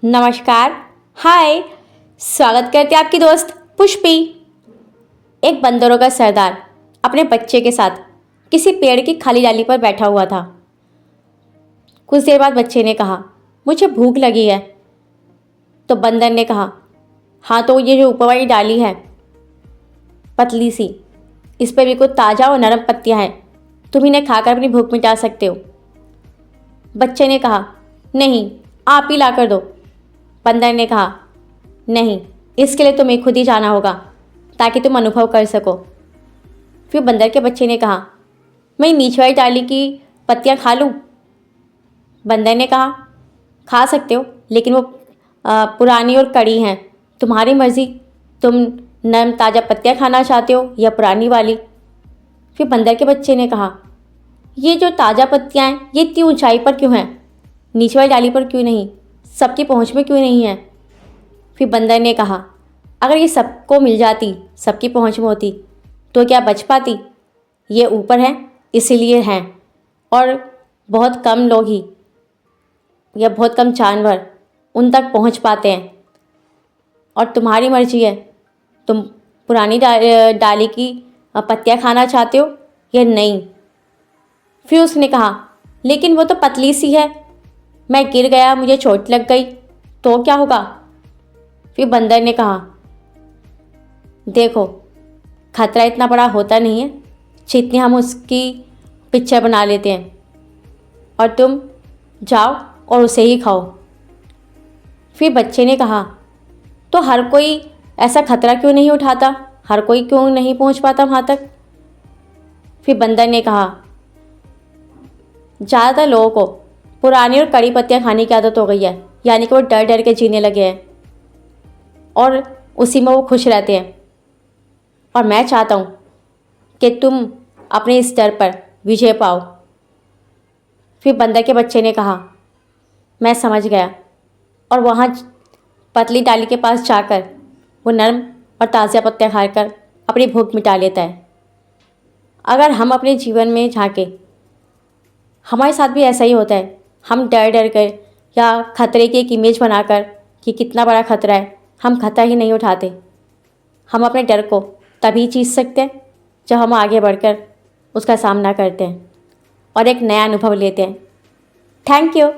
नमस्कार। हाय। स्वागत करते हैं आपकी दोस्त पुष्पी। एक बंदरों का सरदार अपने बच्चे के साथ किसी पेड़ की खाली डाली पर बैठा हुआ था। कुछ देर बाद बच्चे ने कहा, मुझे भूख लगी है। तो बंदर ने कहा, हाँ तो ये जो ऊपर वाली डाली है पतली सी, इस पर भी कुछ ताज़ा और नरम पत्तियां हैं, तुम इन्हें खाकर अपनी भूख मिटा सकते हो। बच्चे ने कहा, नहीं, आप ही ला कर दो। बंदर ने कहा, नहीं, इसके लिए तुम्हें खुद ही जाना होगा ताकि तुम अनुभव कर सको। फिर बंदर के बच्चे ने कहा, मैं नीचे वाली डाली की पत्तियां खा लूं? बंदर ने कहा, खा सकते हो, लेकिन वो पुरानी और कड़ी हैं, तुम्हारी मर्ज़ी। तुम नरम ताज़ा पत्तियां खाना चाहते हो या पुरानी वाली? फिर बंदर के बच्चे ने कहा, ये जो ताज़ा पत्तियां हैं ये इतनी ऊंचाई पर क्यों हैं? नीचे वाली डाली पर क्यों नहीं? सबकी पहुंच में क्यों नहीं है? फिर बंदर ने कहा, अगर ये सबको मिल जाती, सबकी पहुंच में होती, तो क्या बच पाती? ये ऊपर है इसीलिए हैं, और बहुत कम लोग ही या बहुत कम जानवर उन तक पहुंच पाते हैं। और तुम्हारी मर्जी है, तुम पुरानी डाली की पत्तियां खाना चाहते हो या नहीं? फिर उसने कहा, लेकिन वो तो पतली सी है, मैं गिर गया, मुझे चोट लग गई तो क्या होगा? फिर बंदर ने कहा, देखो, खतरा इतना बड़ा होता नहीं है जितनी हम उसकी पिक्चर बना लेते हैं, और तुम जाओ और उसे ही खाओ। फिर बच्चे ने कहा, तो हर कोई ऐसा खतरा क्यों नहीं उठाता? हर कोई क्यों नहीं पहुंच पाता वहाँ तक? फिर बंदर ने कहा, ज़्यादातर लोगों को पुरानी और कड़ी पत्तियाँ खाने की आदत हो गई है, यानी कि वो डर डर के जीने लगे हैं और उसी में वो खुश रहते हैं। और मैं चाहता हूँ कि तुम अपने इस डर पर विजय पाओ। फिर बंदर के बच्चे ने कहा, मैं समझ गया, और वहाँ पतली डाली के पास जाकर वो नरम और ताज़ा पत्तियाँ खाकर अपनी भूख मिटा लेता है। अगर हम अपने जीवन में झांके, हमारे साथ भी ऐसा ही होता है। हम डर डर कर या खतरे की एक इमेज बनाकर कि कितना बड़ा खतरा है, हम खतरा ही नहीं उठाते। हम अपने डर को तभी जीत सकते हैं जब हम आगे बढ़कर उसका सामना करते हैं और एक नया अनुभव लेते हैं। Thank you.